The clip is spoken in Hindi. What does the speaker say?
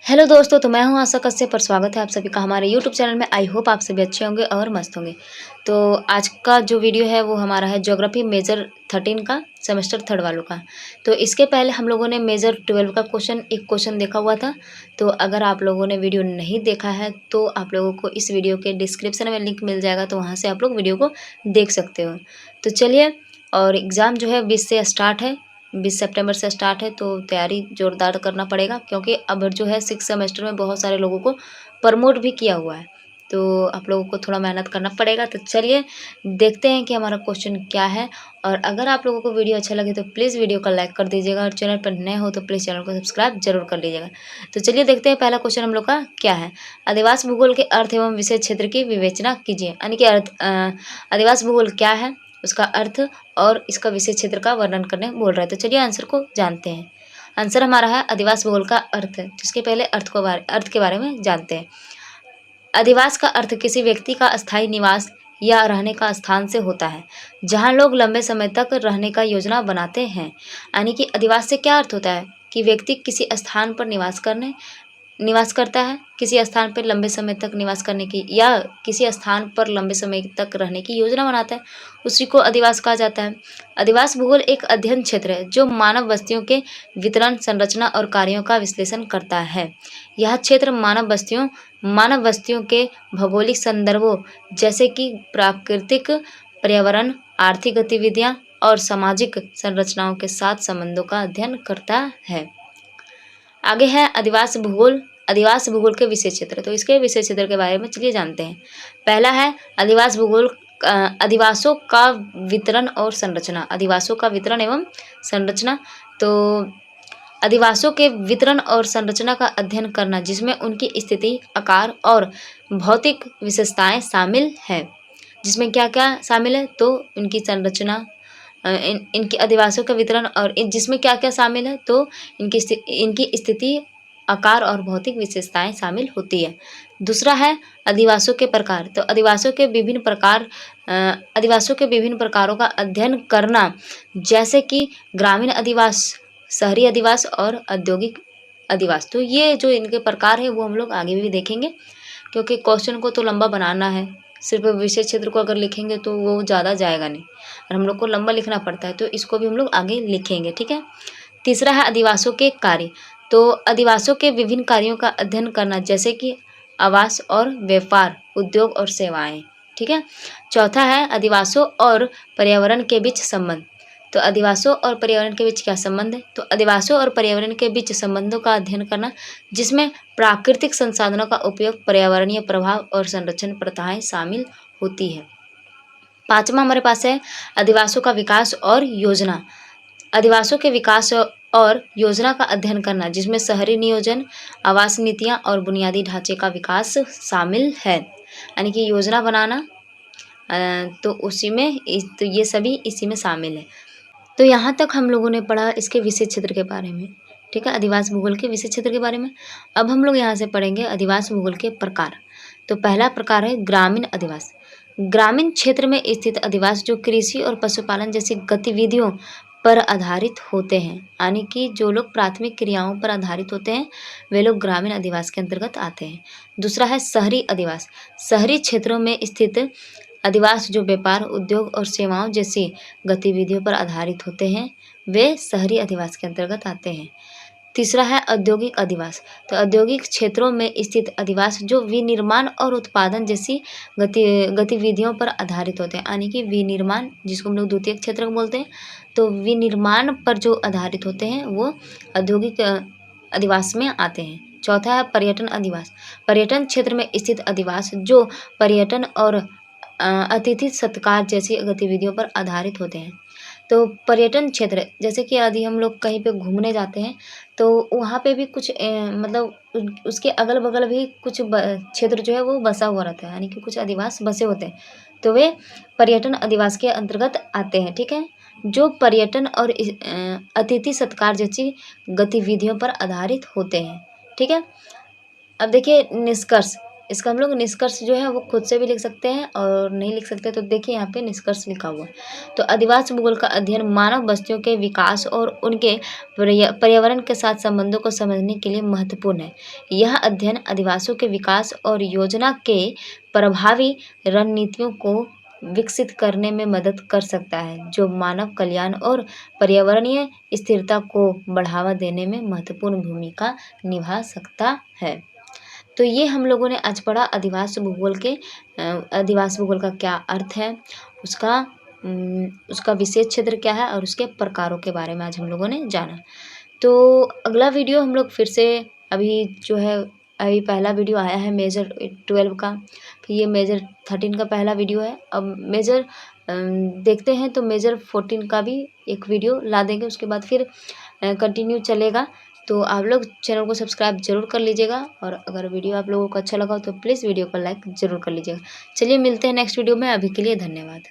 हेलो दोस्तों, तो मैं हूँ आशा कश्यप पर स्वागत है आप सभी का हमारे यूट्यूब चैनल में। आई होप आप सभी अच्छे होंगे और मस्त होंगे। तो आज का जो वीडियो है वो हमारा है ज्योग्राफी मेजर 13 का सेमेस्टर थर्ड वालों का। तो इसके पहले हम लोगों ने मेजर 12 का एक क्वेश्चन देखा हुआ था। तो अगर आप लोगों ने वीडियो नहीं देखा है तो आप लोगों को इस वीडियो के डिस्क्रिप्शन में लिंक मिल जाएगा, तो वहाँ से आप लोग वीडियो को देख सकते हो। तो चलिए, और एग्ज़ाम जो है 20 से स्टार्ट है, 20 सितंबर से स्टार्ट है। तो तैयारी ज़ोरदार करना पड़ेगा, क्योंकि अब जो है 6 सेमेस्टर में बहुत सारे लोगों को प्रमोट भी किया हुआ है। तो आप लोगों को थोड़ा मेहनत करना पड़ेगा। तो चलिए देखते हैं कि हमारा क्वेश्चन क्या है। और अगर आप लोगों को वीडियो अच्छा लगे तो प्लीज़ वीडियो को लाइक कर दीजिएगा, और चैनल पर नए हो तो प्लीज़ चैनल को सब्सक्राइब जरूर कर लीजिएगा। तो चलिए देखते हैं पहला क्वेश्चन हम लोग का क्या है। आदिवासी भूगोल के अर्थ एवं विशेष क्षेत्र की विवेचना कीजिए। यानी कि आदिवासी भूगोल क्या है, उसका अर्थ और इसका विशेष क्षेत्र का वर्णन करने बोल रहा है। तो चलिए आंसर को जानते हैं। आंसर हमारा है आदिवासी भूगोल का अर्थ, जिसके पहले अर्थ के बारे में जानते हैं। अधिवास का अर्थ किसी व्यक्ति का अस्थायी निवास या रहने का स्थान से होता है, जहां लोग लंबे समय तक रहने का योजना बनाते हैं। यानी कि अधिवास से क्या अर्थ होता है कि व्यक्ति किसी स्थान पर निवास करता है, किसी स्थान पर लंबे समय तक निवास करने की या किसी स्थान पर लंबे समय तक रहने की योजना बनाता है, उसी को अधिवास कहा जाता है। अधिवास भूगोल एक अध्ययन क्षेत्र है जो मानव बस्तियों के वितरण, संरचना और कार्यों का विश्लेषण करता है। यह क्षेत्र मानव बस्तियों के भौगोलिक संदर्भों जैसे कि प्राकृतिक पर्यावरण, आर्थिक गतिविधियां और सामाजिक संरचनाओं के साथ संबंधों का अध्ययन करता है। आगे है आदिवासी भूगोल के विशेष क्षेत्र। तो इसके विशेष क्षेत्र के बारे में चलिए जानते हैं। पहला है आदिवासी भूगोल, अधिवासों का वितरण और संरचना। अधिवासों का वितरण एवं संरचना। तो अधिवासों के वितरण और संरचना का अध्ययन करना, जिसमें उनकी स्थिति, आकार और भौतिक विशेषताएं शामिल है। जिसमें क्या क्या शामिल है, तो इनकी संरचना, इनके अधिवासों का वितरण, और जिसमें क्या क्या शामिल है, तो इनकी स्थिति, आकार और भौतिक विशेषताएं शामिल होती है। दूसरा है अधिवासों के प्रकार। तो अधिवासों के विभिन्न प्रकारों का अध्ययन करना, जैसे कि ग्रामीण अधिवास, शहरी अधिवास और औद्योगिक अधिवास। तो ये जो इनके प्रकार है वो हम लोग आगे भी देखेंगे, क्योंकि क्वेश्चन को तो लंबा बनाना है। सिर्फ विशेष क्षेत्र को अगर लिखेंगे तो वो ज़्यादा जाएगा नहीं, और हम लोग को लंबा लिखना पड़ता है, तो इसको भी हम लोग आगे लिखेंगे, ठीक है। तीसरा है अधिवासों के कार्य। तो अधिवासों के विभिन्न कार्यों का अध्ययन करना, जैसे कि आवास और व्यापार, उद्योग और सेवाएं, ठीक है। चौथा है अधिवासों और पर्यावरण के बीच संबंध। तो अधिवासों और पर्यावरण के बीच क्या संबंध है, तो अधिवासों और पर्यावरण के बीच संबंधों का अध्ययन करना, जिसमें प्राकृतिक संसाधनों का उपयोग, पर्यावरणीय प्रभाव और संरक्षण प्रथाएं शामिल होती है। पांचवा हमारे पास है अधिवासों का विकास और योजना। अधिवासों के विकास और योजना का अध्ययन करना, जिसमें शहरी नियोजन, आवास नीतियां और बुनियादी ढांचे का विकास शामिल है। यानी कि योजना बनाना, तो उसी में तो ये सभी इसी में शामिल है। तो यहाँ तक हम लोगों ने पढ़ा इसके विशेष क्षेत्र के बारे में, ठीक है, आदिवासी भूगोल के विशेष क्षेत्र के बारे में। अब हम लोग यहाँ से पढ़ेंगे आदिवासी भूगोल के प्रकार। तो पहला प्रकार है ग्रामीण अधिवास। ग्रामीण क्षेत्र में स्थित अधिवास जो कृषि और पशुपालन जैसी गतिविधियों पर आधारित होते हैं, यानी कि जो लोग प्राथमिक क्रियाओं पर आधारित होते हैं वे लोग ग्रामीण अधिवास के अंतर्गत आते हैं। दूसरा है शहरी अधिवास। शहरी क्षेत्रों में स्थित अधिवास जो व्यापार, उद्योग और सेवाओं जैसी गतिविधियों पर आधारित होते हैं वे शहरी अधिवास के अंतर्गत आते हैं। तीसरा है औद्योगिक अधिवास। तो औद्योगिक क्षेत्रों में स्थित अधिवास जो विनिर्माण और उत्पादन जैसी गतिविधियों पर आधारित होते हैं, यानी कि विनिर्माण जिसको हम लोग द्वितीयक क्षेत्र बोलते हैं, तो विनिर्माण पर जो आधारित होते हैं वो औद्योगिक अधिवास में आते हैं। चौथा है पर्यटन अधिवास। पर्यटन क्षेत्र में स्थित अधिवास जो पर्यटन और अतिथि सत्कार जैसी गतिविधियों पर आधारित होते हैं। तो पर्यटन क्षेत्र, जैसे कि यदि हम लोग कहीं पे घूमने जाते हैं तो वहाँ पे भी कुछ मतलब उसके अगल बगल भी कुछ क्षेत्र जो है वो बसा हुआ रहता है, यानी कि कुछ अधिवास बसे होते हैं, तो वे पर्यटन अधिवास के अंतर्गत आते हैं, ठीक है, जो पर्यटन और अतिथि सत्कार जैसी गतिविधियों पर आधारित होते हैं, ठीक है। अब देखिए निष्कर्ष। इसका हम लोग निष्कर्ष जो है वो खुद से भी लिख सकते हैं और नहीं लिख सकते तो देखिए यहाँ पे निष्कर्ष लिखा हुआ है। तो अधिवास भूगोल का अध्ययन मानव बस्तियों के विकास और उनके पर्यावरण के साथ संबंधों को समझने के लिए महत्वपूर्ण है। यह अध्ययन अधिवासों के विकास और योजना के प्रभावी रणनीतियों को विकसित करने में मदद कर सकता है, जो मानव कल्याण और पर्यावरणीय स्थिरता को बढ़ावा देने में महत्वपूर्ण भूमिका निभा सकता है। तो ये हम लोगों ने आज पढ़ा अधिवास भूगोल के अधिवास भूगोल का क्या अर्थ है, उसका विशेष क्षेत्र क्या है और उसके प्रकारों के बारे में आज हम लोगों ने जाना। तो अगला वीडियो हम लोग फिर से अभी जो है अभी पहला वीडियो आया है मेजर 12 का, फिर ये मेजर 13 का पहला वीडियो है। अब मेजर देखते हैं तो मेजर 14 का भी एक वीडियो ला देंगे, उसके बाद फिर कंटिन्यू चलेगा। तो आप लोग चैनल को सब्सक्राइब जरूर कर लीजिएगा और अगर वीडियो आप लोगों को अच्छा लगा हो तो प्लीज़ वीडियो को लाइक ज़रूर कर लीजिएगा। चलिए मिलते हैं नेक्स्ट वीडियो में, अभी के लिए धन्यवाद।